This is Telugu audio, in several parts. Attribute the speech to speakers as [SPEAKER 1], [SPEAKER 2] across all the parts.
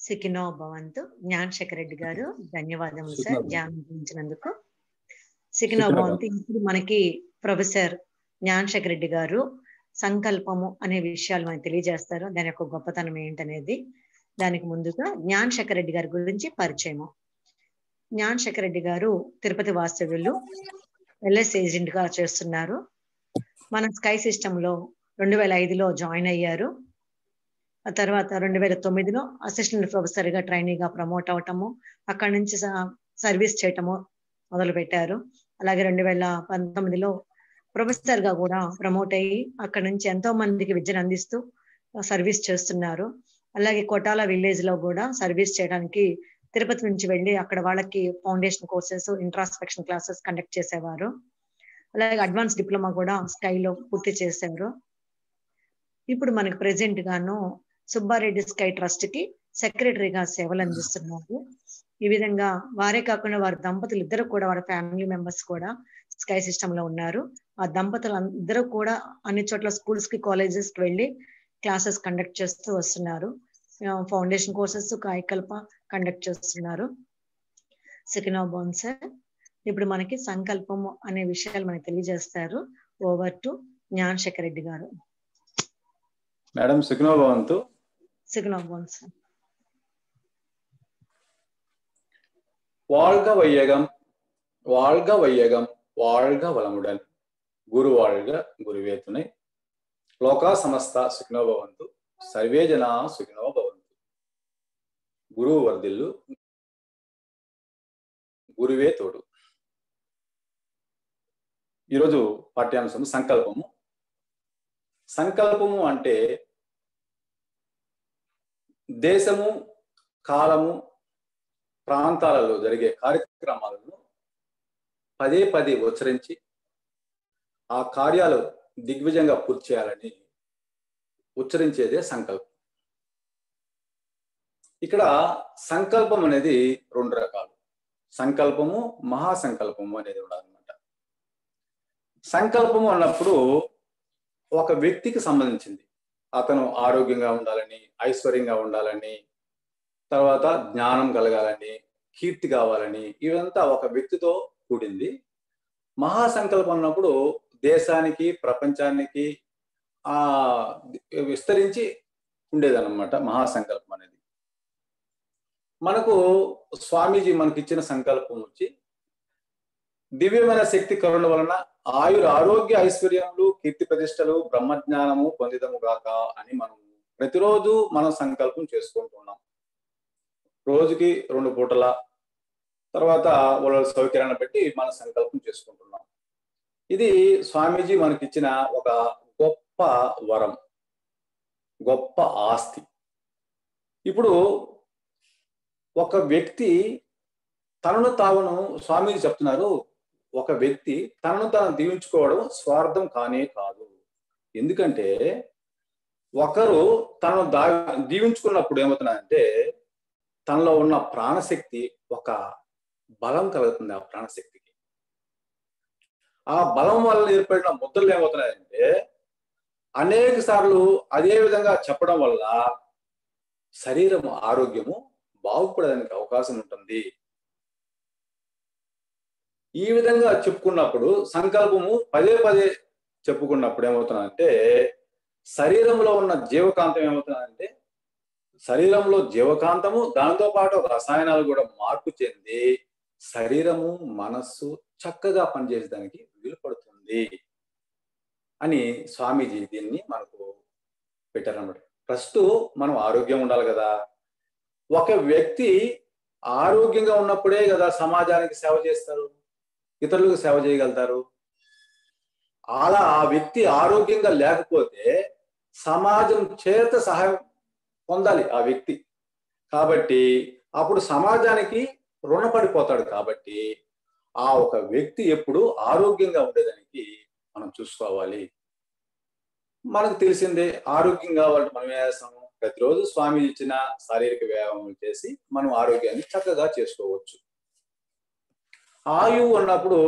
[SPEAKER 1] సికినో భవంతు. జ్ఞానశేఖర్ రెడ్డి గారు ధన్యవాదములు సార్ ధ్యానించినందుకు. సికినో భవంతు. ఇప్పుడు మనకి ప్రొఫెసర్ జ్ఞానశేఖర్ రెడ్డి గారు సంకల్పము అనే విషయాలు మనకు తెలియజేస్తారు. దాని యొక్క గొప్పతనం ఏంటనేది. దానికి ముందుగా జ్ఞానశేఖర్ రెడ్డి గారి గురించి పరిచయము. జ్ఞానశేఖర్ రెడ్డి గారు తిరుపతి వాస్తవ్యులు, ఎల్ఎస్ ఏజెంట్ గా చేస్తున్నారు. మన స్కై సిస్టమ్ లో 2005లో జాయిన్ అయ్యారు. ఆ తర్వాత 2009లో అసిస్టెంట్ ప్రొఫెసర్ గా ట్రైనీగా ప్రమోట్ అవటము, అక్కడి నుంచి సర్వీస్ చేయటము మొదలు పెట్టారు. అలాగే 2019లో ప్రొఫెసర్ గా కూడా ప్రమోట్ అయ్యి అక్కడి నుంచి ఎంతో మందికి విద్యను అందిస్తూ సర్వీస్ చేస్తున్నారు. అలాగే కోటాల విలేజ్ లో కూడా సర్వీస్ చేయడానికి తిరుపతి నుంచి వెళ్ళి అక్కడ వాళ్ళకి foundation courses, introspection classes conduct చేసేవారు. అలాగే అడ్వాన్స్ డిప్లొమా కూడా స్కైలో పూర్తి చేశారు. ఇప్పుడు మనకి ప్రెసెంట్ గాను సుబ్బారెడ్డి స్కై ట్రస్ట్ కి సెక్రటరీగా సేవలు అందిస్తున్నారు. ఈ విధంగా వారే కాకుండా వారి దంపతులు ఇద్దరు కూడా, వారి ఫ్యామిలీ మెంబర్స్ కూడా స్కై సిస్టమ్ లో ఉన్నారు. ఆ దంపతులు ఇద్దరు కూడా అన్ని చోట్ల స్కూల్స్ కి, కాలేజెస్ కి వెళ్ళి క్లాసెస్ కండక్ట్ చేస్తూ వస్తున్నారు. ఫౌండేషన్ కోర్సెస్ కాయకల్ప కండక్ట్ చేస్తున్నారు. సికినో భవంతు సార్. ఇప్పుడు మనకి సంకల్పము అనే విషయాలు మనకి తెలియజేస్తారు. ఓవర్ టు జ్ఞానశేఖర్ రెడ్డి గారు.
[SPEAKER 2] మేడం సికినో భవంతు.
[SPEAKER 1] సికినో భవంతు సార్.
[SPEAKER 2] வாழ்க வையகம், வாழ்க வையகம், வாழ்க வளமுடன், குரு வாழ்க குருவே துணை, లోకా సమస్త సుఖినో భవంతు, సర్వే జనా సుఖినో భవంతు, గురువు వర్ధిల్లు, గురువే తోడు. ఈరోజు పాఠ్యాంశం సంకల్పము. సంకల్పము అంటే దేశము, కాలము, ప్రాంతాలలో జరిగే కార్యక్రమాలను పదే పదే ఉచ్చరించి ఆ కార్యాలు దిగ్విజయంగా పూర్తి చేయాలని ఉచ్చరించేదే సంకల్పం. ఇక్కడ సంకల్పం అనేది రెండు రకాలు. సంకల్పము, మహాసంకల్పము అనేది ఉండాలన్నమాట. సంకల్పము అన్నప్పుడు ఒక వ్యక్తికి సంబంధించింది. అతను ఆరోగ్యంగా ఉండాలని, ఐశ్వర్యంగా ఉండాలని, తర్వాత జ్ఞానం కలగాలని, కీర్తి కావాలని, ఇవంతా ఒక వ్యక్తితో కూడింది. మహాసంకల్పం అన్నప్పుడు దేశానికి, ప్రపంచానికి విస్తరించి ఉండేదన్నమాట మహాసంకల్పం అనేది. మనకు స్వామీజీ మనకిచ్చిన సంకల్పం వచ్చి దివ్యమైన శక్తి కరుణ వలన ఆరోగ్య ఐశ్వర్యములు, కీర్తి ప్రతిష్టలు, బ్రహ్మజ్ఞానము పొందిదము గాక అని మనం ప్రతిరోజు మనం సంకల్పం చేసుకుంటున్నాం. రోజుకి 2 పూటల, తర్వాత వాళ్ళ సౌకర్యాన్ని బట్టి మన సంకల్పం చేసుకుంటున్నాం. ఇది స్వామీజీ మనకిచ్చిన ఒక గొప్ప వరం, గొప్ప ఆస్తి. ఇప్పుడు ఒక వ్యక్తి తనను తాను, స్వామీజీ చెప్తున్నారు, ఒక వ్యక్తి తనను తాను దీవించుకోవడం స్వార్థం కానే కాదు. ఎందుకంటే ఒకరు తనను దీవించుకున్నప్పుడు ఏమవుతున్నాయంటే తనలో ఉన్న ప్రాణశక్తి ఒక బలం కలుగుతుంది. ఆ ప్రాణశక్తికి ఆ బలం వల్ల ఏర్పడిన ముద్రలు ఏమవుతున్నాయంటే అనేక సార్లు అదే విధంగా చెప్పడం వల్ల శరీరము ఆరోగ్యము బాగుపడడానికి అవకాశం ఉంటుంది. ఈ విధంగా చెప్పుకున్నప్పుడు సంకల్పము పదే పదే చెప్పుకున్నప్పుడు ఏమవుతుందంటే శరీరంలో ఉన్న జీవకాంతం ఏమవుతుందంటే శరీరంలో జీవకాంతము, దాంతో పాటు రసాయనాలు కూడా మార్పు చెంది శరీరము, మనస్సు చక్కగా పనిచేసేదానికి వీలు పడుతుంది అని స్వామీజీ దీన్ని మనకు పెట్టారన్నమాట. ఫస్ట్ మనం ఆరోగ్యం ఉండాలి కదా. ఒక వ్యక్తి ఆరోగ్యంగా ఉన్నప్పుడే కదా సమాజానికి సేవ చేస్తారు, ఇతరులకు సేవ చేయగలుగుతారు. అలా ఆ వ్యక్తి ఆరోగ్యంగా లేకపోతే సమాజం చేత సహాయం పొందాలి ఆ వ్యక్తి. కాబట్టి అప్పుడు సమాజానికి రుణపడిపోతాడు. కాబట్టి ఆ ఒక వ్యక్తి ఎప్పుడు ఆరోగ్యంగా ఉండేదానికి మనం చూసుకోవాలి. మనకు తెలిసిందే, ఆరోగ్యం కావాలంటే మనం ఏం చేస్తాము? ప్రతిరోజు స్వామి ఇచ్చిన శారీరక వ్యాయామం చేసి మనం ఆరోగ్యాన్ని చక్కగా చేసుకోవచ్చు. ఆయువు అన్నప్పుడు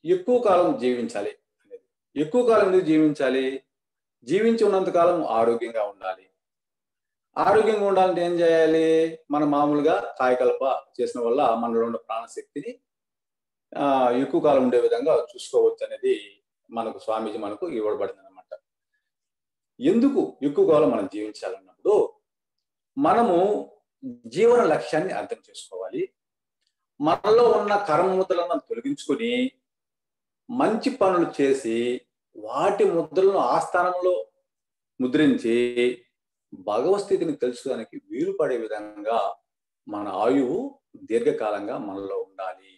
[SPEAKER 2] ఎక్కువ కాలం జీవించాలి అనేది. ఎక్కువ కాలం ఎందుకు జీవించాలి? జీవించి ఉన్నంత కాలం ఆరోగ్యంగా ఉండాలి. ఆరోగ్యంగా ఉండాలంటే ఏం చేయాలి? మనం మామూలుగా కాయకల్ప చేసిన వల్ల మనలో ఉన్న ప్రాణశక్తిని ఎక్కువ కాలం ఉండే విధంగా చూసుకోవచ్చు అనేది మనకు స్వామీజీ మనకు ఇవ్వబడింది అనమాట. ఎందుకు ఎక్కువ కాలం మనం జీవించాలన్నప్పుడు మనము జీవన లక్ష్యాన్ని అర్థం చేసుకోవాలి. మనలో ఉన్న కర్మముద్రలను మనం తొలగించుకొని మంచి పనులు చేసి వాటి ముద్రలను ఆ స్థానంలో ముద్రించి భగవత్ స్థితిని తెలుసుకోవడానికి వీలు పడే విధంగా మన ఆయువు దీర్ఘకాలంగా మనలో ఉండాలి.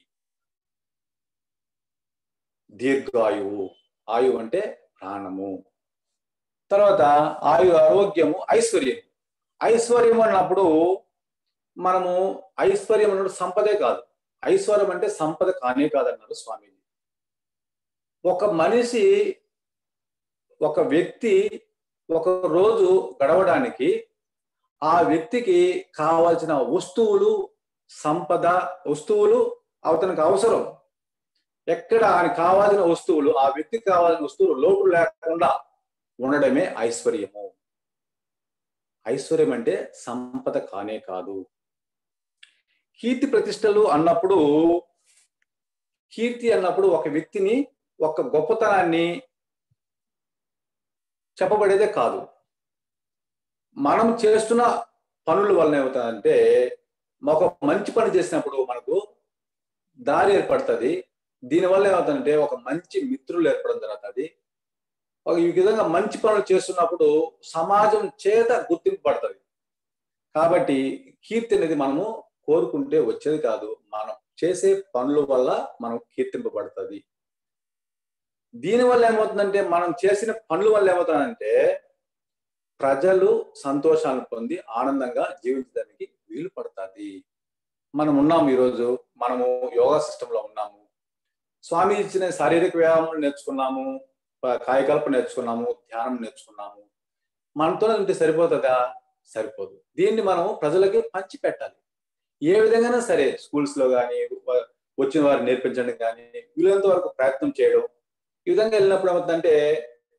[SPEAKER 2] దీర్ఘాయువు, ఆయువు అంటే ప్రాణము. తర్వాత ఆరోగ్యము, ఐశ్వర్యం. ఐశ్వర్యం అన్నప్పుడు మనము ఐశ్వర్యం అన్నప్పుడు సంపదే కాదు, ఐశ్వర్యం అంటే సంపద కానే కాదన్నారు స్వామీజీ. ఒక మనిషి, ఒక వ్యక్తి ఒక రోజు గడవడానికి ఆ వ్యక్తికి కావాల్సిన వస్తువులు, సంపద, వస్తువులు అతనికి అవసరం. ఎక్కడ ఆయనకు కావాల్సిన వస్తువులు, ఆ వ్యక్తికి కావాల్సిన వస్తువులు లోటు లేకుండా ఉండడమే ఐశ్వర్యము. ఐశ్వర్యం అంటే సంపద కానే కాదు. కీర్తి ప్రతిష్టలు అన్నప్పుడు, కీర్తి అన్నప్పుడు ఒక వ్యక్తిని, ఒక గొప్పతనాన్ని చెప్పబడేదే కాదు. మనం చేస్తున్న పనుల వలన ఏమవుతుందంటే, ఒక మంచి పని చేసినప్పుడు మనకు దారి ఏర్పడుతుంది. దీనివల్ల ఏమవుతుందంటే ఒక మంచి మిత్రులు ఏర్పడడం జరుగుతుంది. ఈ విధంగా మంచి పనులు చేస్తున్నప్పుడు సమాజం చేత గుర్తింపు పడుతుంది. కాబట్టి కీర్తి అనేది మనము కోరుకుంటే వచ్చేది కాదు, మనం చేసే పనుల వల్ల మనం కీర్తింపబడుతుంది. దీనివల్ల ఏమవుతుందంటే, మనం చేసిన పనుల వల్ల ఏమవుతుందంటే ప్రజలు సంతోషాలను పొంది ఆనందంగా జీవించడానికి వీలు పడుతుంది. మనం ఉన్నాము, ఈరోజు మనము యోగా సిస్టంలో ఉన్నాము. స్వామి ఇచ్చిన శారీరక వ్యాయామం నేర్చుకున్నాము, కాయకల్ప నేర్చుకున్నాము, ధ్యానం నేర్చుకున్నాము. మనతో ఉంటే సరిపోతుందా? సరిపోదు. దీన్ని మనం ప్రజలకి పంచి పెట్టాలి. ఏ విధంగా సరే, స్కూల్స్ లో కానీ, వచ్చిన వారు నేర్పించడానికి కానీ వీలైనంత వరకు ప్రయత్నం చేయడం. ఈ విధంగా వెళ్ళినప్పుడు ఏమవుతుందంటే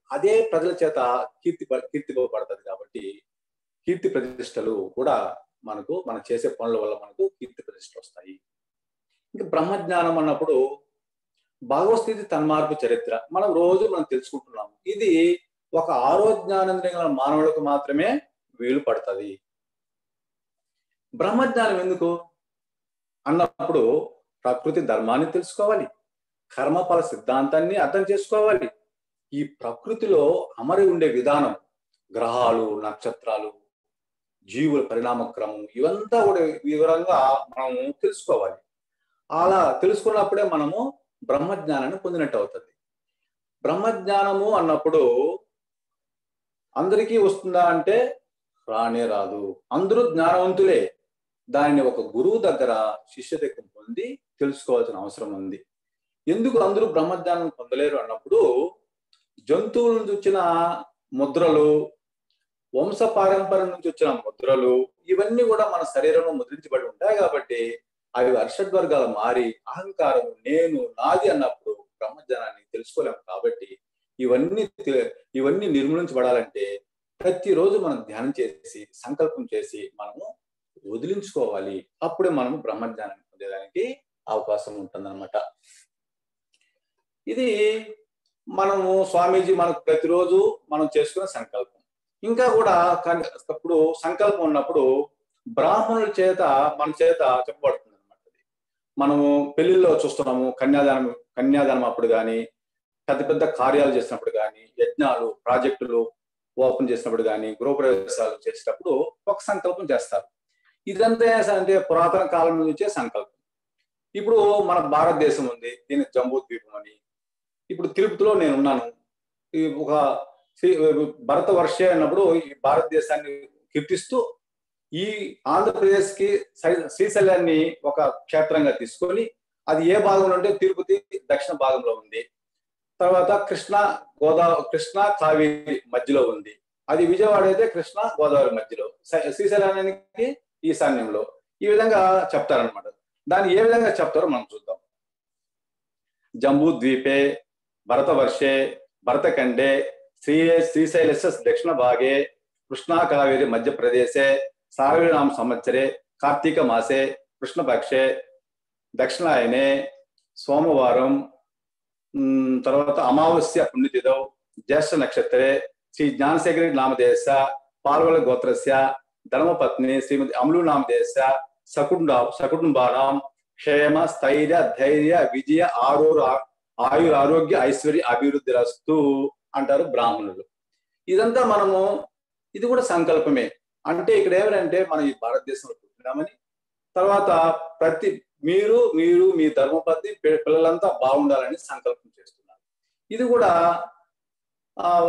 [SPEAKER 2] అదే ప్రజల చేత కీర్తింపబడుతుంది. కాబట్టి కీర్తి ప్రతిష్టలు కూడా మనకు, మనం చేసే పనుల వల్ల మనకు కీర్తి ప్రతిష్టలు వస్తాయి. ఇంకా బ్రహ్మజ్ఞానం అన్నప్పుడు భగవత్ స్థితి, తన్మార్పు చరిత్ర మనం రోజు తెలుసుకుంటున్నాము. ఇది ఒక ఆరోజ్ఞానందమైన మానవులకు మాత్రమే వీలు పడుతుంది. బ్రహ్మజ్ఞానం ఎందుకు అన్నప్పుడు ప్రకృతి ధర్మాన్ని తెలుసుకోవాలి, కర్మఫల సిద్ధాంతాన్ని అర్థం చేసుకోవాలి. ఈ ప్రకృతిలో అమరి ఉండే విధానం, గ్రహాలు, నక్షత్రాలు, జీవుల పరిణామ క్రమం, ఇవంతా కూడా వివరంగా మనము తెలుసుకోవాలి. అలా తెలుసుకున్నప్పుడే మనము బ్రహ్మజ్ఞానాన్ని పొందినట్టు అవుతుంది. బ్రహ్మజ్ఞానము అన్నప్పుడు అందరికీ వస్తుందా అంటే రానే రాదు. అందరూ జ్ఞానవంతులే. దానిని ఒక గురువు దగ్గర శిష్యతత్వం పొంది తెలుసుకోవాల్సిన అవసరం ఉంది. ఎందుకు అందరూ బ్రహ్మజ్ఞానం పొందలేరు అన్నప్పుడు, జంతువుల నుంచి వచ్చిన ముద్రలు, వంశ పారంపర్యం నుంచి వచ్చిన ముద్రలు, ఇవన్నీ కూడా మన శరీరంలో ముద్రించబడి ఉంటాయి. కాబట్టి అవి అర్షడ్వర్గాలు మారి అహంకారం, నేను, నాది అన్నప్పుడు బ్రహ్మజ్ఞానాన్ని తెలుసుకోలేము. కాబట్టి ఇవన్నీ నిర్మూలించబడాలంటే ప్రతిరోజు మనం ధ్యానం చేసి, సంకల్పం చేసి మనము వదిలించుకోవాలి. అప్పుడే మనము బ్రహ్మజ్ఞానాన్ని పొందేదానికి అవకాశం ఉంటుందన్నమాట. ఇది మనము స్వామీజీ మనకు ప్రతిరోజు మనం చేసుకునే సంకల్పం. ఇంకా కూడా అప్పుడు సంకల్పం ఉన్నప్పుడు బ్రాహ్మణుల చేత, మన చేత చెప్పబడుతుంది అనమాట. మనము పెళ్లిల్లో చూస్తున్నాము, కన్యాదానం అప్పుడు కానీ, పెద్ద పెద్ద కార్యాలు చేసినప్పుడు కానీ, యజ్ఞాలు, ప్రాజెక్టులు ఓపెన్ చేసినప్పుడు కానీ, గృహప్రవేశాలు చేసేటప్పుడు ఒక సంకల్పం చేస్తారు. ఇదంతా అంటే పురాతన కాలం నుంచే సంకల్పం. ఇప్పుడు మన భారతదేశం ఉంది, దీన్ని జంబూ ద్వీపం అని. ఇప్పుడు తిరుపతిలో నేను ఉన్నాను. ఒక భరత వర్ష అన్నప్పుడు ఈ భారతదేశాన్ని కీర్తిస్తూ ఈ ఆంధ్రప్రదేశ్ కి శ్రీశైలాన్ని ఒక క్షేత్రంగా తీసుకొని, అది ఏ భాగంలో అంటే తిరుపతి దక్షిణ భాగంలో ఉంది. తర్వాత కృష్ణా కావేరి మధ్యలో ఉంది. అది విజయవాడ అయితే కృష్ణా గోదావరి మధ్యలో, శ్రీశైలానికి ఈశాన్యంలో. ఈ విధంగా చెప్తారనమాట. దాన్ని ఏ విధంగా చెప్తారో మనం చూద్దాం. జంబూ ద్వీపే భరతవర్షే భరతఖండే శ్రీశైలస్య దక్షిణ భాగే కృష్ణా కావేరి మధ్యప్రదేశే సార్వనామ సంవత్సరే కార్తీక మాసే కృష్ణపక్షే దక్షిణాయనే సోమవారం తర్వాత అమావాస్య పుణ్యతిథౌ జ్యేష్ఠ నక్షత్రే శ్రీ జ్ఞానశేఖరి నామదేశ పాల్వల గోత్రస్య ధర్మపత్ని శ్రీమతి అమలు నామదేశ సకుటుంబానాం క్షేమ స్థైర్య ధైర్య విజయ ఆయురారోగ్య ఐశ్వర్య అభివృద్ధి రస్తు అంటారు బ్రాహ్మణులు. ఇదంతా మనము ఇది కూడా సంకల్పమే. అంటే ఇక్కడ ఏమంటే మనం ఈ భారతదేశంలో పుట్టినామని, తర్వాత మీరు మీ ధర్మపత్ని పిల్లలంతా బాగుండాలని సంకల్పం చేస్తున్నారు. ఇది కూడా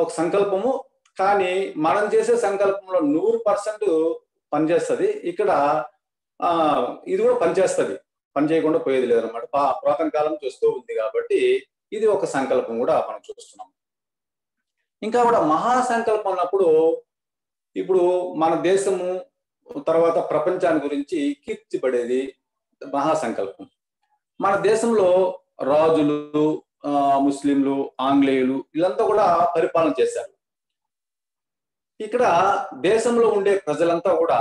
[SPEAKER 2] ఒక సంకల్పము. కానీ మనం చేసే సంకల్పంలో 100% పనిచేస్తుంది. ఇక్కడ ఇది కూడా పనిచేస్తుంది, పని చేయకుండా పోయేది లేదనమాట. పురాతన కాలం చూస్తూ ఉంది కాబట్టి ఇది ఒక సంకల్పం కూడా మనం చూస్తున్నాం. ఇంకా కూడా మహాసంకల్పం అన్నప్పుడు ఇప్పుడు మన దేశము తర్వాత ప్రపంచాన్ని గురించి కీర్తిపడేది మహాసంకల్పం. మన దేశంలో రాజులు, ముస్లింలు, ఆంగ్లేయులు వీళ్ళంతా కూడా పరిపాలన చేశారు. ఇక్కడ దేశంలో ఉండే ప్రజలంతా కూడా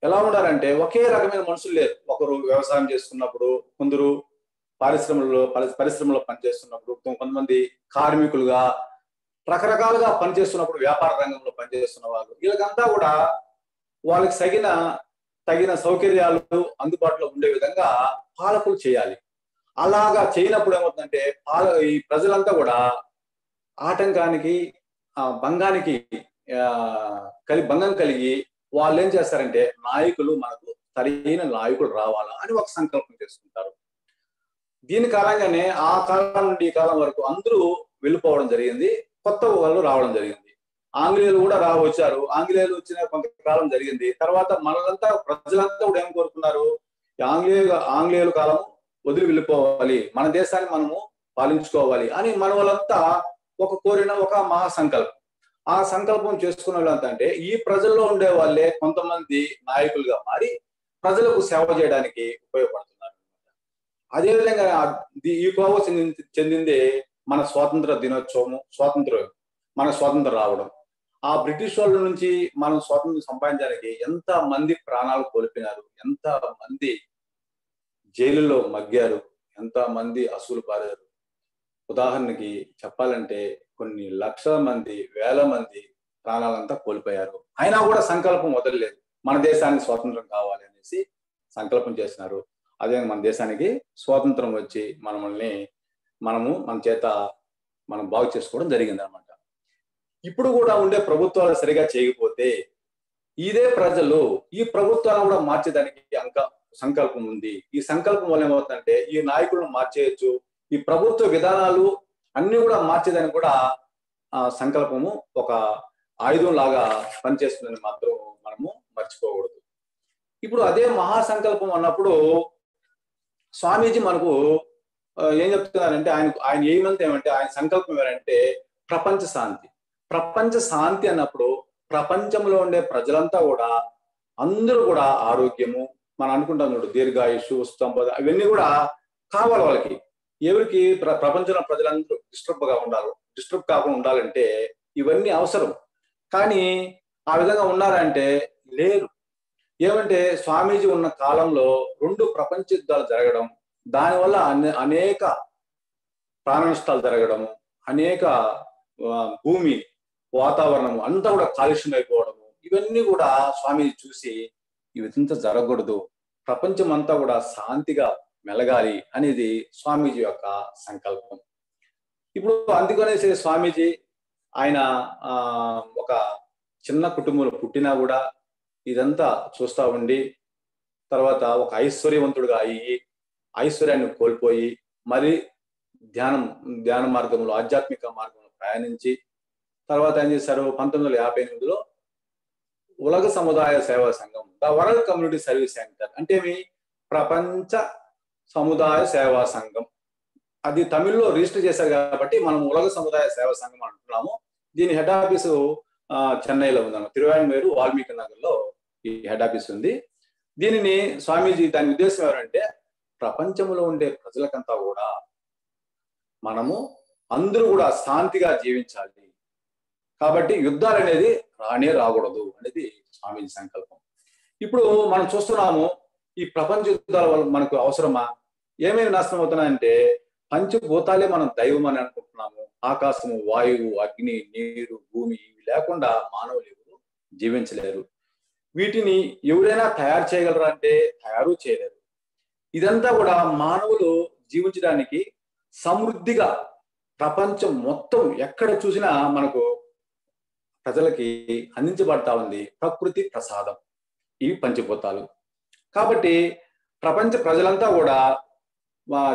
[SPEAKER 2] ఎలా ఉండాలంటే ఒకే రకమైన మనుషులు లేరు. ఒకరు వ్యవసాయం చేస్తున్నప్పుడు, కొందరు పరిశ్రమలో పనిచేస్తున్నప్పుడు, కొంతమంది కార్మికులుగా రకరకాలుగా పనిచేస్తున్నప్పుడు, వ్యాపార రంగంలో పనిచేస్తున్న వాళ్ళు, వీళ్ళకంతా కూడా వాళ్ళకి తగిన సౌకర్యాలు అందుబాటులో ఉండే విధంగా పాలకులు చేయాలి. అలాగా చేయనప్పుడు ఏమవుతుందంటే ఈ ప్రజలంతా కూడా ఆటంకానికి భంగం కలిగి వాళ్ళు ఏం చేస్తారంటే నాయకులు మనకు సరైన నాయకులు రావాలా అని ఒక సంకల్పం చేసుకుంటారు. దీని కారణంగానే ఆ కాలం నుండి ఈ కాలం వరకు అందరూ వెళ్ళిపోవడం జరిగింది, కొత్త వాళ్ళు రావడం జరిగింది. ఆంగ్లేయులు కూడా వచ్చారు, ఆంగ్లేయులు వచ్చిన కొంతకాలం జరిగింది. తర్వాత మనలంతా ప్రజలంతా కూడా ఏం కోరుకున్నారు, ఆంగ్లేయుల కాలం వదిలి వెళ్ళిపోవాలి, మన దేశాన్ని మనము పాలించుకోవాలి అని మన వాళ్ళంతా కోరిన ఒక మహాసంకల్పం. ఆ సంకల్పం చేసుకున్న వాళ్ళంతా అంటే ఈ ప్రజల్లో ఉండే వాళ్ళే కొంతమంది నాయకులుగా మారి ప్రజలకు సేవ చేయడానికి ఉపయోగపడుతున్నారు. అదేవిధంగా ఈ కోవ చెందిందే మన స్వాతంత్ర దినోత్సవము, మన స్వాతంత్రం రావడం. ఆ బ్రిటిష్ వాళ్ళ నుంచి మనం స్వాతంత్రం సంపాదించడానికి ఎంత మంది ప్రాణాలు కోల్పోయినారు, ఎంత మంది జైలులో మగ్గారు, ఎంత మంది అసూలు పారారు. ఉదాహరణకి చెప్పాలంటే కొన్ని లక్షల మంది, వేల మంది ప్రాణాలంతా కోల్పోయారు. అయినా కూడా సంకల్పం వదలలేదు, మన దేశానికి స్వాతంత్రం కావాలి అనేసి సంకల్పం చేసినారు. అదే మన దేశానికి స్వాతంత్రం వచ్చి మన చేత మనం బాగు చేసుకోవడం జరిగింది అనమాట. ఇప్పుడు కూడా ఉండే ప్రభుత్వాలు సరిగా చేయకపోతే ఇదే ప్రజలు ఈ ప్రభుత్వాలను కూడా మార్చేదానికి సంకల్పం ఉంది. ఈ సంకల్పం వల్ల ఏమవుతుందంటే ఈ నాయకులను మార్చేయచ్చు, ఈ ప్రభుత్వ విధానాలు అన్ని కూడా మార్చేదానికి కూడా సంకల్పము ఒక ఆయుధం లాగా పనిచేస్తుందని మాత్రం మనము మర్చిపోకూడదు. ఇప్పుడు అదే మహాసంకల్పం అన్నప్పుడు స్వామీజీ మనకు ఏం చెప్తున్నారంటే ఆయన ఏమంటే ఆయన సంకల్పం ఏమంటే ప్రపంచ శాంతి అన్నప్పుడు ప్రపంచంలో ఉండే ప్రజలంతా కూడా అందరూ కూడా ఆరోగ్యము, మనం అనుకుంటాం చూడు, దీర్ఘాయుషు, సంపద, అవన్నీ కూడా కావాలి వాళ్ళకి. ఎవరికి ప్రపంచంలో ప్రజలందరూ డిస్టర్బ్ కాకుండా ఉండాలంటే ఇవన్నీ అవసరం. కానీ ఆ విధంగా ఉన్నారంటే లేరు. ఏమంటే స్వామీజీ ఉన్న కాలంలో 2 ప్రపంచ యుద్ధాలు జరగడం, దానివల్ల అనేక ప్రాణ నష్టాలు జరగడము, అనేక భూమి వాతావరణము అంతా కూడా కాలుష్యం అయిపోవడము, ఇవన్నీ కూడా స్వామీజీ చూసి ఇవింత జరగకూడదు, ప్రపంచం అంతా కూడా శాంతిగా మెలగాలి అనేది స్వామీజీ యొక్క సంకల్పం. ఇప్పుడు అందుకనేసి స్వామీజీ ఆయన ఒక చిన్న కుటుంబంలో పుట్టినా కూడా ఇదంతా చూస్తూ ఉండి తర్వాత ఒక ఐశ్వర్యవంతుడుగా అయ్యి ఐశ్వర్యాన్ని కోల్పోయి మరి ధ్యాన మార్గంలో, ఆధ్యాత్మిక మార్గంలో ప్రయాణించి తర్వాత ఏం చేశారు, 1958లో ఉలగ సముదాయ సేవా సంఘం, the world community service centre అంటే ప్రపంచ సముదాయ సేవా సంఘం, అది తమిళ్లో రిజిస్టర్ చేశారు కాబట్టి మనం ఉలగ సముదాయ సేవా సంఘం అంటున్నాము. దీని హెడ్ ఆఫీసు చెన్నైలో ఉందన్నమాట, తిరువాన్మేరు వాల్మీకి నగర్లో ఈ హెడ్ ఆఫీస్ ఉంది. దీనిని స్వామీజీ దాని ఉద్దేశం ఎవరంటే ప్రపంచంలో ఉండే ప్రజలకంతా కూడా మనము అందరూ కూడా శాంతిగా జీవించాలి, కాబట్టి యుద్ధాలు అనేది రానే రాకూడదు అనేది స్వామీజీ సంకల్పం. ఇప్పుడు మనం చూస్తున్నాము ఈ ప్రపంచ యుద్ధాల వల్ల మనకు అవసరమా? ఏమేమి నాశనం అవుతున్నాయంటే పంచభూతాలే మనం దైవం అని అనుకుంటున్నాము. ఆకాశము, వాయువు, అగ్ని, నీరు, భూమి ఇవి లేకుండా మానవులు ఎవరు జీవించలేరు. వీటిని ఎవరైనా తయారు చేయగలరా అంటే తయారు చేయలేరు. ఇదంతా కూడా మానవులు జీవించడానికి సమృద్ధిగా ప్రపంచం మొత్తం ఎక్కడ చూసినా మనకు ప్రజలకి అందించబడతా ఉంది ప్రకృతి ప్రసాదం ఈ పంచభూతాలు. కాబట్టి ప్రపంచ ప్రజలంతా కూడా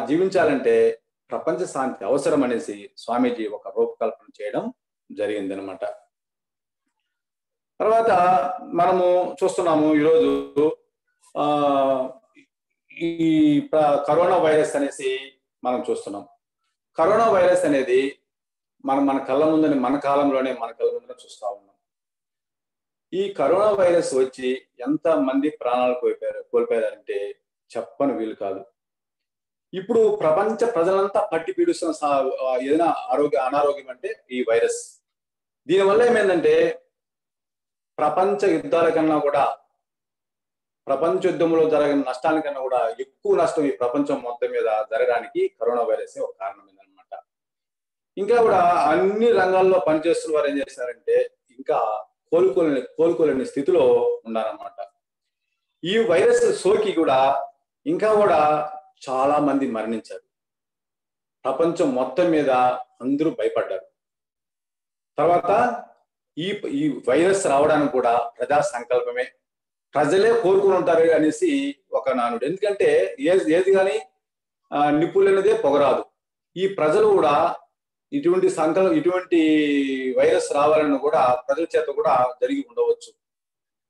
[SPEAKER 2] జీవించాలంటే ప్రపంచ శాంతి అవసరం అనేసి స్వామీజీ ఒక రూపకల్పన చేయడం జరిగింది అనమాట. తర్వాత మనము చూస్తున్నాము ఈరోజు ఈ కరోనా వైరస్ అనేసి మనం చూస్తున్నాం. కరోనా వైరస్ అనేది మన కళ్ళ ముందని మన కళ్ళ ముందని చూస్తా ఉన్నాం. ఈ కరోనా వైరస్ వచ్చి ఎంత మంది ప్రాణాలు కోల్పోయారంటే చెప్పని వీలు కాదు. ఇప్పుడు ప్రపంచ ప్రజలంతా పట్టి పీడిస్తున్న ఏదైనా అనారోగ్యం అంటే ఈ వైరస్. దీనివల్ల ఏమైందంటే ప్రపంచ యుద్ధాల కన్నా కూడా ప్రపంచ యుద్ధంలో జరిగిన నష్టానికన్నా కూడా ఎక్కువ నష్టం ఈ ప్రపంచం మొత్తం మీద జరగడానికి కరోనా వైరస్ ఒక కారణమైందనమాట. ఇంకా కూడా అన్ని రంగాల్లో పనిచేస్తున్న వారు ఏం చేశారంటే ఇంకా కోలుకోలేని స్థితిలో ఉన్నారన్నమాట. ఈ వైరస్ సోకి కూడా ఇంకా కూడా చాలా మంది మరణించారు. ప్రపంచం మొత్తం మీద అందరూ భయపడ్డారు. తర్వాత ఈ వైరస్ రావడానికి కూడా ప్రజా సంకల్పమే, ప్రజలే కోరుకుని ఉంటారు అనేసి ఒక నానుడు. ఎందుకంటే ఏది కానీ నిప్పులనేదే పొగరాదు. ఈ ప్రజలు కూడా ఇటువంటి వైరస్ రావాలని కూడా ప్రజల చేత కూడా జరిగి ఉండవచ్చు,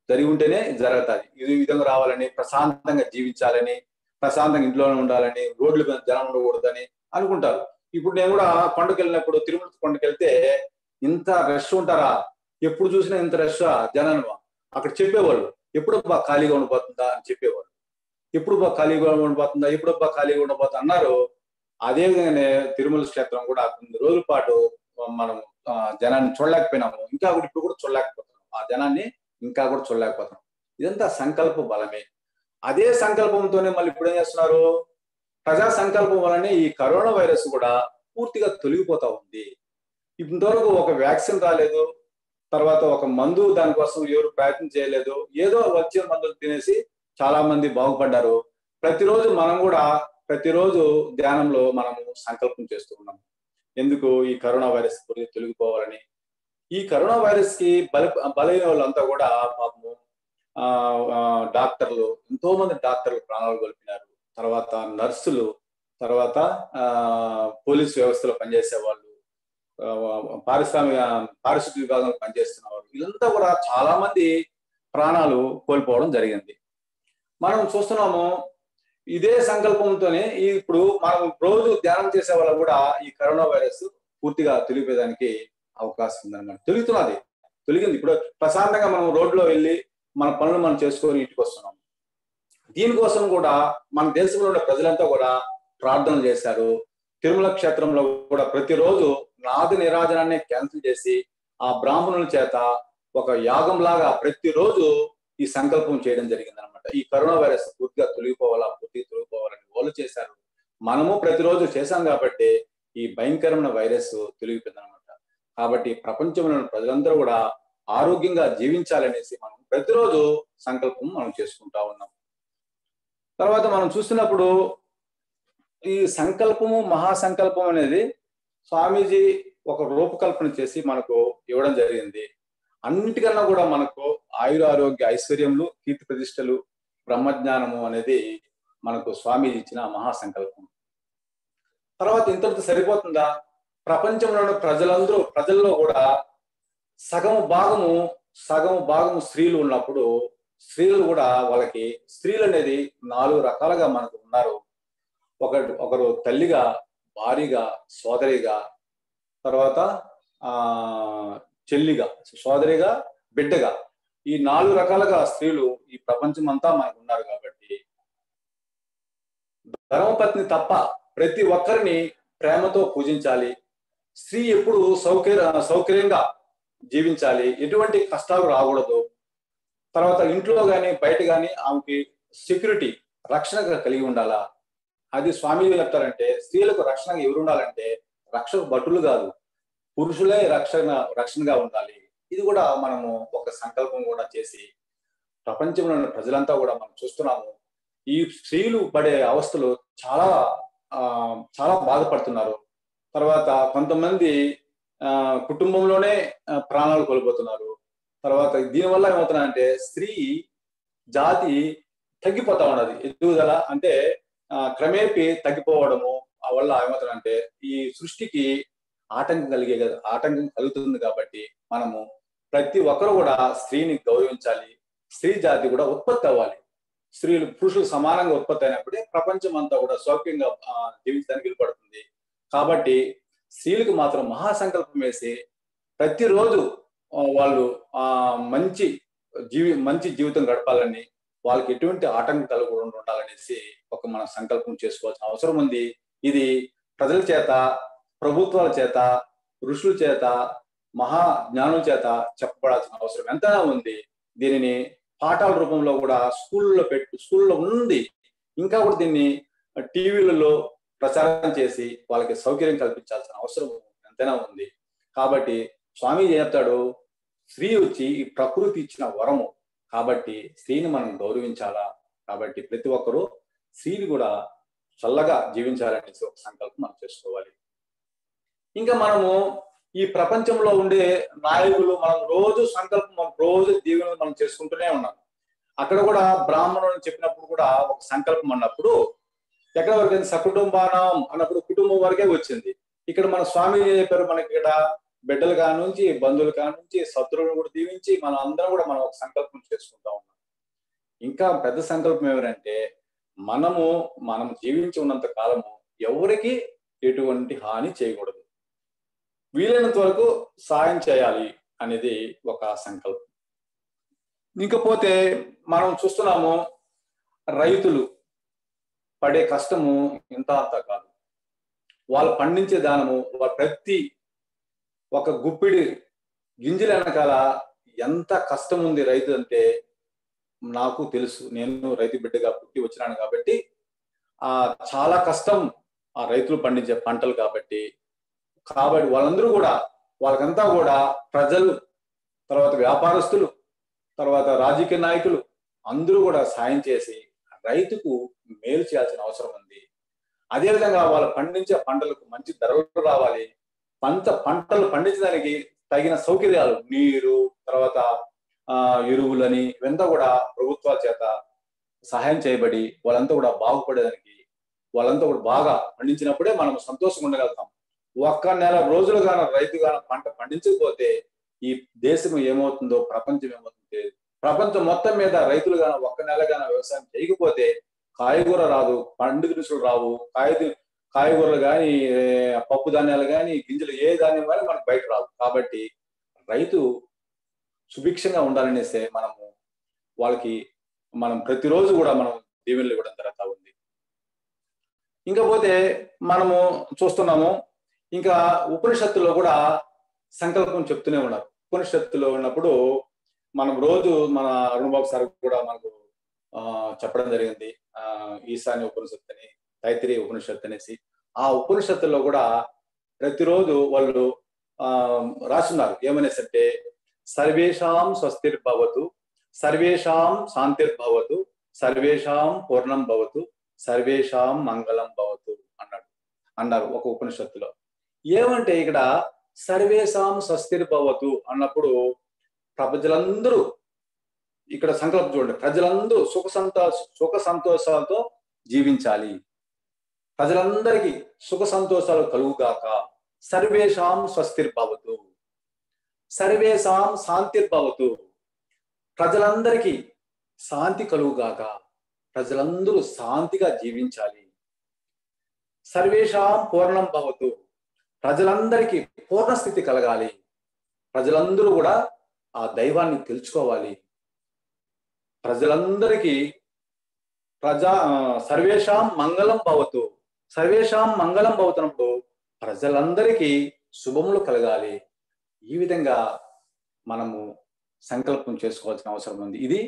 [SPEAKER 2] జరిగి ఉంటేనే జరుగుతుంది. ఈ విధంగా రావాలని, ప్రశాంతంగా జీవించాలని, ప్రశాంతంగా ఇంట్లోనే ఉండాలని, రోడ్ల మీద జనం ఉండకూడదని అనుకుంటారు. ఇప్పుడు నేను కూడా కొండకు వెళ్ళినప్పుడు, తిరుమల కొండకు వెళ్తే ఇంత రష్ ఉంటారా, ఎప్పుడు చూసినా ఇంత రష్ జనాలు. అక్కడ చెప్పేవాళ్ళు ఎప్పుడబ్బా ఖాళీగా ఉండిపోతుందా అని చెప్పేవాళ్ళు. ఎప్పుడబ్బా ఖాళీగా ఉండిపోతుందా, ఎప్పుడబ్బా ఖాళీగా ఉండిపోతుందా అన్నారు. అదే విధంగానే తిరుమల క్షేత్రం కూడా కొన్ని రోజుల పాటు మనం జనాన్ని చూడలేకపోయినాము, ఇంకా కూడా ఇప్పుడు కూడా చూడలేకపోతున్నాం. ఆ జనాన్ని ఇంకా కూడా చూడలేకపోతున్నాం. ఇదంతా సంకల్ప బలమే. అదే సంకల్పంతోనే మళ్ళీ ఇప్పుడు ఏం చేస్తున్నారు, ప్రజా సంకల్పం వలనే ఈ కరోనా వైరస్ కూడా పూర్తిగా తొలగిపోతా ఉంది. ఇంతవరకు ఒక వ్యాక్సిన్ రాలేదు, తర్వాత ఒక మందు దానికోసం ఎవరు ప్రయత్నం చేయలేదు. ఏదో వచ్చే మందులు తినేసి చాలా మంది బాగుపడ్డారు. ప్రతిరోజు మనం కూడా ప్రతిరోజు ధ్యానంలో మనము సంకల్పం చేస్తూ ఉన్నాం. ఎందుకు? ఈ కరోనా వైరస్ తొలగిపోవాలని. ఈ కరోనా వైరస్ కి బలైన వాళ్ళంతా కూడా పాపము డాక్టర్లు, ఎంతో మంది డాక్టర్లు ప్రాణాలు కోల్పోయినారు. తర్వాత నర్సులు, తర్వాత పోలీసు వ్యవస్థలో పనిచేసే వాళ్ళు, పారిశుద్ధ్య విభాగంలో పనిచేస్తున్న వాళ్ళు, వీళ్ళంతా కూడా చాలా మంది ప్రాణాలు కోల్పోవడం జరిగింది. మనం చూస్తున్నాము ఇదే సంకల్పంతోనే ఇప్పుడు మనం రోజు ధ్యానం చేసే వాళ్ళు కూడా ఈ కరోనా వైరస్ పూర్తిగా తొలిగిపోయేదానికి అవకాశం ఉందన్నమాట. తొలగింది. ఇప్పుడు ప్రశాంతంగా మనం రోడ్లో వెళ్ళి మన పనులు మనం చేసుకొని ఇంటికి వస్తున్నాం. దీనికోసం కూడా మన దేశంలో ఉన్న ప్రజలంతా కూడా ప్రార్థనలు చేశారు. తిరుమల క్షేత్రంలో కూడా ప్రతిరోజు నాది నిరాజనాన్ని క్యాన్సిల్ చేసి ఆ బ్రాహ్మణుల చేత ఒక యాగం లాగా ప్రతిరోజు ఈ సంకల్పం చేయడం జరిగింది అనమాట. ఈ కరోనా వైరస్ పూర్తిగా తొలగిపోవాలని వాళ్ళు చేశారు. మనము ప్రతిరోజు చేశాం కాబట్టి ఈ భయంకరమైన వైరస్ తొలగిపోయింది అనమాట. కాబట్టి ప్రపంచంలో ప్రజలందరూ కూడా ఆరోగ్యంగా జీవించాలనేసి మనం ప్రతిరోజు సంకల్పం మనం చేసుకుంటా ఉన్నాం. తర్వాత మనం చూస్తున్నప్పుడు ఈ సంకల్పము, మహాసంకల్పం అనేది స్వామీజీ ఒక రూపకల్పన చేసి మనకు ఇవ్వడం జరిగింది. అన్నిటికన్నా కూడా మనకు ఆయురారోగ్య ఐశ్వర్యములు, కీర్తి ప్రతిష్టలు, బ్రహ్మజ్ఞానము అనేది మనకు స్వామీజీ ఇచ్చిన మహాసంకల్పం. తర్వాత ఇంతటితో సరిపోతుందా? ప్రపంచంలోని ప్రజల్లో కూడా సగము భాగము స్త్రీలు ఉన్నప్పుడు స్త్రీలు కూడా వాళ్ళకి స్త్రీలు అనేది 4 రకాలుగా మనకు ఉన్నారు. ఒకరు తల్లిగా, భార్యగా, సోదరిగా, తర్వాత చెల్లిగా, సోదరిగా, బిడ్డగా, ఈ 4 రకాలుగా స్త్రీలు ఈ ప్రపంచం అంతా మనకు ఉన్నారు. కాబట్టి ధర్మపత్ని తప్ప ప్రతి ఒక్కరిని ప్రేమతో పూజించాలి. స్త్రీ ఎప్పుడు సౌకర్యంగా జీవించాలి, ఎటువంటి కష్టాలు రాకూడదు. తర్వాత ఇంట్లో కానీ బయట కానీ ఆమెకి సెక్యూరిటీ, రక్షణగా కలిగి ఉండాలా. అది స్వామీజీ చెప్తారంటే, స్త్రీలకు రక్షణగా ఎవరు ఉండాలంటే రక్షక భటులు కాదు, పురుషులే రక్షణగా ఉండాలి. ఇది కూడా మనము ఒక సంకల్పం కూడా చేసి ప్రపంచంలో ఉన్న ప్రజలంతా కూడా మనం చూస్తున్నాము. ఈ స్త్రీలు పడే అవస్థలు చాలా చాలా బాధపడుతున్నారు. తర్వాత కొంతమంది కుటుంబంలోనే ప్రాణాలు కోల్పోతున్నారు. తర్వాత దీనివల్ల ఏమవుతున్నాయంటే స్త్రీ జాతి తగ్గిపోతా ఉన్నది. ఎదుగుదల అంటే క్రమేపీ తగ్గిపోవడము వల్ల ఏమవుతుందంటే ఈ సృష్టికి ఆటంకం కలుగుతుంది. కాబట్టి మనము ప్రతి ఒక్కరు కూడా స్త్రీని గౌరవించాలి. స్త్రీ జాతి కూడా ఉత్పత్తి అవ్వాలి. స్త్రీలు పురుషులు సమానంగా ఉత్పత్తి అయినప్పుడే ప్రపంచం అంతా కూడా సౌఖ్యంగా జీవించడానికి వీలుపడుతుంది. కాబట్టి స్త్రీలకు మాత్రం మహాసంకల్పం వేసి ప్రతిరోజు వాళ్ళు మంచి జీవితం గడపాలని, వాళ్ళకి ఎటువంటి ఆటంకం కలగకుండా ఉండాలనేసి మన సంకల్పం చేసుకోవాల్సిన అవసరం ఉంది. ఇది ప్రజల చేత, ప్రభుత్వాల చేత, ఋషుల చేత, మహా జ్ఞానుల చేత చెప్పబడాల్సిన అవసరం ఎంతైనా ఉంది. దీనిని పాఠాల రూపంలో కూడా స్కూల్లో ఉంది. ఇంకా కూడా దీన్ని టీవీలలో ప్రచారం చేసి వాళ్ళకి సౌకర్యం కల్పించాల్సిన అవసరం ఎంతైనా ఉంది. కాబట్టి స్వామి చెప్తాడు, స్త్రీ వచ్చి ఈ ప్రకృతి ఇచ్చిన వరము. కాబట్టి స్త్రీని మనం గౌరవించాలా. కాబట్టి ప్రతి ఒక్కరూ స్త్రీని కూడా చల్లగా జీవించాలనేసి ఒక సంకల్పం మనం చేసుకోవాలి. ఇంకా మనము ఈ ప్రపంచంలో ఉండే నాయకులు మనం రోజు సంకల్పం, రోజు దీవెనలు మనం చేసుకుంటూనే ఉన్నాం. అక్కడ కూడా బ్రాహ్మణులు చెప్పినప్పుడు కూడా ఒక సంకల్పం అన్నప్పుడు ఎక్కడ వరకు సకుటుంబానం అన్నప్పుడు కుటుంబం వరకే వచ్చింది. ఇక్కడ మన స్వామి చెప్పారు, మనకి ఇక్కడ బిడ్డలు కానుంచి, బంధువులు కానుంచి, శత్రువులను కూడా దీవించి మనం అందరం కూడా మనం ఒక సంకల్పం చేసుకుంటా ఉన్నాం. ఇంకా పెద్ద సంకల్పం ఎవరంటే మనం జీవించి ఉన్నంత కాలము ఎవరికి ఎటువంటి హాని చేయకూడదు, వీలైనంత వరకు సాయం చేయాలి అనేది ఒక సంకల్పం. ఇంకపోతే మనం చూస్తున్నాము, రైతులు పడే కష్టము ఇంత అంత కాదు. వాళ్ళు పండించే దానము, ప్రతి ఒక గుప్పిడి గింజల వెనకాల ఎంత కష్టం ఉంది రైతు అంటే నాకు తెలుసు. నేను రైతు బిడ్డగా పుట్టి వచ్చినాను కాబట్టి చాలా కష్టం ఆ రైతులు పండించే పంటలు. కాబట్టి వాళ్ళందరూ కూడా, వాళ్ళకంతా కూడా ప్రజలు, తర్వాత వ్యాపారస్తులు, తర్వాత రాజకీయ నాయకులు అందరూ కూడా సాయం చేసి రైతుకు మేలు చేయాల్సిన అవసరం ఉంది. అదేవిధంగా వాళ్ళు పండించే పంటలకు మంచి ధరలు రావాలి. పంటలు పండించడానికి తగిన సౌకర్యాలు, నీరు, తర్వాత ఎరువులని ఇవంతా కూడా ప్రభుత్వాల చేత సహాయం చేయబడి వాళ్ళంతా కూడా బాగుపడేదానికి, వాళ్ళంతా కూడా బాగా పండించినప్పుడే మనం సంతోషంగా ఉండగలుగుతాం. ఒక్క నెల రోజులు గాన రైతు గాన పంట పండించకపోతే ఈ దేశం ఏమవుతుందో, ప్రపంచం ఏమవుతుంది, ప్రపంచం మొత్తం మీద రైతులు గాన ఒక్క నెల గాన వ్యవసాయం చేయకపోతే కాయగూర రాదు, పండు దినుసులు రావు, కాయగూరలు కానీ, పప్పు ధాన్యాలు కానీ, గింజలు ఏ ధాన్యం కానీ మనకు బయట రావు. కాబట్టి రైతు సుభిక్షంగా ఉండాలనేసే వాళ్ళకి మనం ప్రతిరోజు కూడా మనం దీవెనలు ఇవ్వడం జరుగుతూ ఉంది. ఇంకపోతే మనము చూస్తున్నాము, ఇంకా ఉపనిషత్తులో కూడా సంకల్పం చెప్తూనే ఉన్నారు. ఉపనిషత్తులో ఉన్నప్పుడు మనం రోజు మన అరుణబాబు సార్ కూడా మనకు చెప్పడం జరిగింది, ఈశాన్య ఉపనిషత్తు అని, తైత్తిరీయ ఉపనిషత్తు అనేసి. ఆ ఉపనిషత్తుల్లో కూడా ప్రతిరోజు వాళ్ళు రాస్తున్నారు ఏమనేసంటే, సర్వేషాం స్వస్తిర్భవతు, సర్వేషాం శాంతిర్భవతు, సర్వేషాం పూర్ణం భవతు, సర్వేషాం మంగళం భవతు అన్నారు ఒక ఉపనిషత్తులో. ఏమంటే ఇక్కడ సర్వేషాం స్వస్తిర్భవతు అన్నప్పుడు ప్రజలందరూ, ఇక్కడ సంకల్పం చూడండి, ప్రజలందరూ సుఖ సంతోషాలతో జీవించాలి, ప్రజలందరికీ సుఖ సంతోషాలు కలుగుగాక. సర్వేషాం స్వస్తిర్భవతు, సర్వేషాం శాంతిర్భవతు, ప్రజలందరికీ శాంతి కలుగుగాక, ప్రజలందరూ శాంతిగా జీవించాలి. సర్వేషాం పూర్ణం భవతు, ప్రజలందరికీ పూర్ణస్థితి కలగాలి, ప్రజలందరూ కూడా ఆ దైవాన్ని తెలుసుకోవాలి. ప్రజలందరికీ సర్వేషాం మంగళం భవతు, సర్వేషాం మంగళం భవతున్నప్పుడు ప్రజలందరికీ శుభములు కలగాలి. ఈ విధంగా మనము సంకల్పం చేసుకోవాల్సిన అవసరం ఉంది. ఇది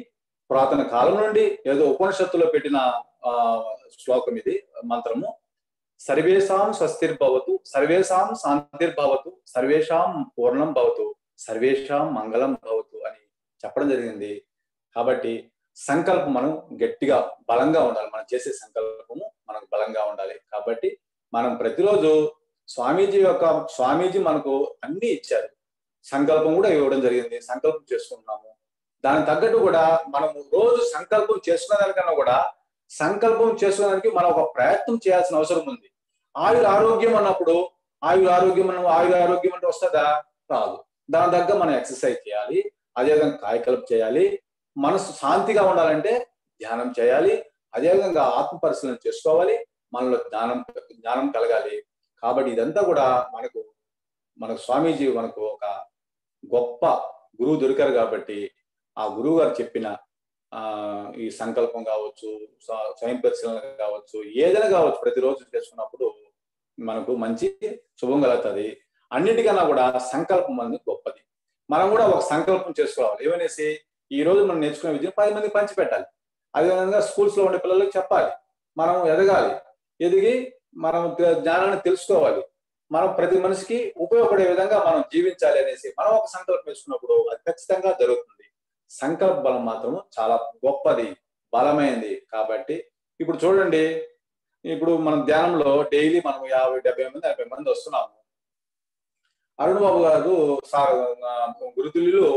[SPEAKER 2] పురాతన కాలం నుండి ఏదో ఉపనిషత్తులో పెట్టిన శ్లోకం, ఇది మంత్రము. సర్వేషాం స్వస్తిర్భవతు, సర్వేషాం శాంతిర్భవతు, సర్వేషాం పూర్ణం భవతు, సర్వేషాం మంగళం భవతు అని చెప్పడం జరిగింది. కాబట్టి సంకల్పం మనం గట్టిగా బలంగా ఉండాలి. మనం చేసే సంకల్పము మనకు బలంగా ఉండాలి. కాబట్టి మనం ప్రతిరోజు స్వామీజీ మనకు అన్ని ఇచ్చారు, సంకల్పం కూడా ఇవ్వడం జరిగింది. సంకల్పం చేసుకుంటున్నాము. దానికి తగ్గట్టు కూడా మనం రోజు సంకల్పం చేసుకునే దానికన్నా కూడా సంకల్పం చేసుకోవడానికి మనం ఒక ప్రయత్నం చేయాల్సిన అవసరం ఉంది. ఆరోగ్యం అన్నప్పుడు ఆరోగ్యం అంటే వస్తుందా? రాదు. దాని తగ్గ మనం ఎక్సర్సైజ్ చేయాలి, అదేవిధంగా కాయకల్ప చేయాలి. మనసు శాంతిగా ఉండాలంటే ధ్యానం చేయాలి, అదేవిధంగా ఆత్మ పరిశీలన చేసుకోవాలి, మనలో జ్ఞానం కలగాలి. కాబట్టి ఇదంతా కూడా మనకు స్వామీజీ మనకు ఒక గొప్ప గురువు దొరికారు. కాబట్టి ఆ గురువు గారు చెప్పిన ఈ సంకల్పం కావచ్చు, స్వయం పరిశీలన కావచ్చు, ఏదైనా కావచ్చు, ప్రతిరోజు చేసుకున్నప్పుడు మనకు మంచి శుభం కలుగుతుంది. అన్నిటికన్నా కూడా సంకల్పం అనేది గొప్పది. మనం కూడా ఒక సంకల్పం చేసుకోవాలి. ఏమనేసి ఈ రోజు మనం నేర్చుకునే విద్యను 10 మందికి పంచిపెట్టాలి. అదేవిధంగా స్కూల్స్ లో ఉండే పిల్లలకు చెప్పాలి. మనం ఎదగాలి, ఎదిగి మనం జ్ఞానాన్ని తెలుసుకోవాలి, మనం ప్రతి మనిషికి ఉపయోగపడే విధంగా మనం జీవించాలి అనేసి మనం ఒక సంకల్పం వేసుకున్నప్పుడు అది ఖచ్చితంగా జరుగుతుంది. సంకల్ప బలం మాత్రం చాలా గొప్పది, బలమైనది. కాబట్టి ఇప్పుడు చూడండి, ఇప్పుడు మనం ధ్యానంలో డైలీ మనం 50-70 మంది 80 మంది వస్తున్నాము. అరుణ్ బాబు గారు గురుతుల్యులు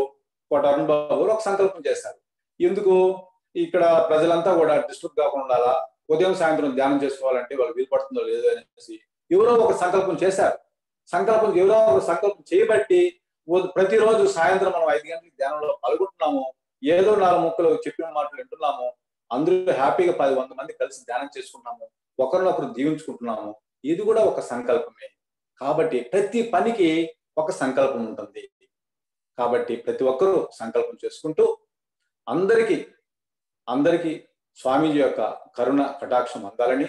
[SPEAKER 2] కోట అరుణ్ బాబు గారు ఒక సంకల్పం చేశారు. ఎందుకు ఇక్కడ ప్రజలంతా కూడా డిస్టర్బ్ కాకుండా ఉండాలా, ఉదయం సాయంత్రం ధ్యానం చేసుకోవాలంటే వాళ్ళు వీలు పడుతుందో లేదో అనేసి ఎవరో ఒక సంకల్పం చేశారు. ఎవరో ఒక సంకల్పం చేయబట్టి ప్రతిరోజు సాయంత్రం మనం 5 గంటలకు ధ్యానంలో పాల్గొంటున్నాము. ఏదో 4 ముక్కలు చెప్పిన మాటలు వింటున్నాము. అందరూ హ్యాపీగా 10-100 మంది కలిసి ధ్యానం చేసుకుంటున్నాము, ఒకరినొకరు దీవించుకుంటున్నాము. ఇది కూడా ఒక సంకల్పమే. కాబట్టి ప్రతి పనికి ఒక సంకల్పం ఉంటుంది. కాబట్టి ప్రతి ఒక్కరూ సంకల్పం చేసుకుంటూ అందరికీ స్వామీజీ యొక్క కరుణ కటాక్షం అందాలని,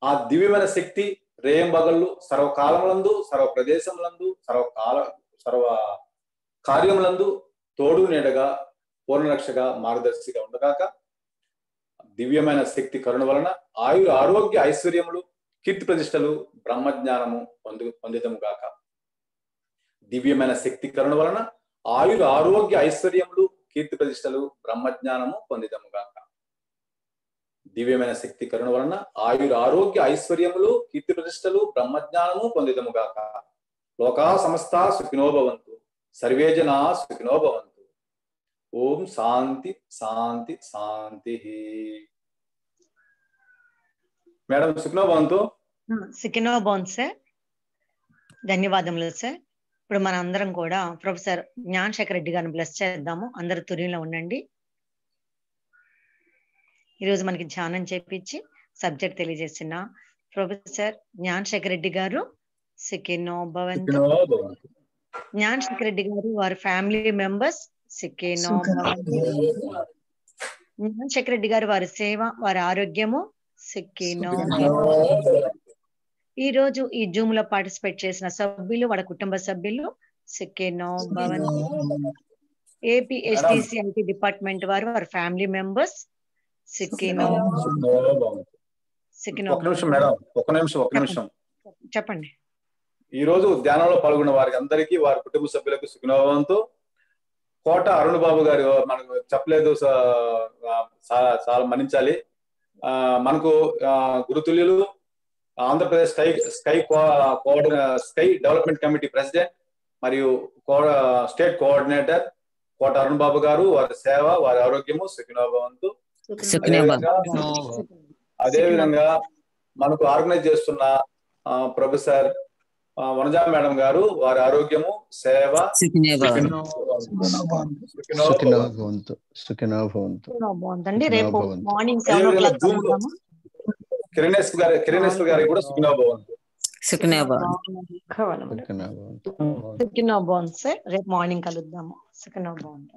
[SPEAKER 2] ఆ దివ్యమైన శక్తి రేయంబగళ్ళు సర్వకాలములందు, సర్వ ప్రదేశములందు, సర్వ కార్యములందు తోడు నీడగా, పూర్ణరక్షగా, మార్గదర్శిగా ఉండగాక. దివ్యమైన శక్తి కరుణ వలన ఆరోగ్య ఐశ్వర్యములు, కీర్తి ప్రతిష్టలు, బ్రహ్మజ్ఞానము పొందితము గాక. దివ్యమైన శక్తి కరుణ వలన ఆరోగ్య ఐశ్వర్యములు, కీర్తి ప్రతిష్టలు, బ్రహ్మజ్ఞానము పొందితము గాక. దివ్యమైన శక్తి కరుణ వలన ఆరోగ్య ఐశ్వర్యములు, కీర్తి ప్రతిష్టలు, బ్రహ్మజ్ఞానము పొందితము గాక. లోకా సమస్తా సుఖినో భవంతు, సర్వే జనా సుఖినో భవంతు. ఓం శాంతి శాంతి శాంతి. మేడం సుఖినో భవంతు.
[SPEAKER 1] సుఖినో భవంతు సార్. ధన్యవాదములు సార్. ఇప్పుడు మన అందరం కూడా ప్రొఫెసర్ జ్ఞానశేఖర్ రెడ్డి గారిని బ్లెస్ చేద్దాము. అందరు తురిలో ఉండండి. ఈరోజు మనకి ధ్యానం చేపించి సబ్జెక్ట్ తెలియజేసిన ప్రొఫెసర్ జ్ఞానశేఖర్ రెడ్డి గారు సుఖినో భవంతు. జ్ఞానశేఖర్ రెడ్డి గారు వారి ఫ్యామిలీ మెంబర్స్ సుఖినో భవంతు. జ్ఞానశేఖర్ రెడ్డి గారు వారి సేవ, వారి ఆరోగ్యము సుఖినో భవంతు. ఈ రోజు ఈ జూమ్ లో పార్టిసిపేట్ చేసిన సభ్యులు, వాళ్ళ కుటుంబ సభ్యులు సుఖినో భవంతు. ఏపీఎస్డిసిఐటి డిపార్ట్మెంట్ వారు, వారి ఫ్యామిలీ మెంబర్స్ సుఖినో చెప్పండి.
[SPEAKER 2] ఈ రోజు ధ్యానంలో పాల్గొన్న వారికి అందరికీ, వారి కుటుంబ సభ్యులకు సుఖినో భవంతు. కోట అరుణ్ బాబు గారు మనకు చెప్పలేదు, చాలా మన్నించాలి. మనకు గురుతుల్యులు, Andhra Pradesh sky development committee president మరియు స్టేట్ కోఆర్డినేటర్ కోట అరుణ్ బాబు గారు, వారి సేవ, వారి ఆరోగ్యము సుఖినో భవంతు. అదేవిధంగా మనకు ఆర్గనైజ్ చేస్తున్న ప్రొఫెసర్ వనజా మేడం గారు, వారి ఆరోగ్యము, సేవ
[SPEAKER 1] రేపు మార్నింగ్ 7 o'clock
[SPEAKER 2] కిరణేశ్వర్ గారికి కూడా సుఖినో భవంతు.
[SPEAKER 1] సుఖినో భవంతు సార్. రేపు మార్నింగ్ కలుద్దాము. సుఖినో భవంతు.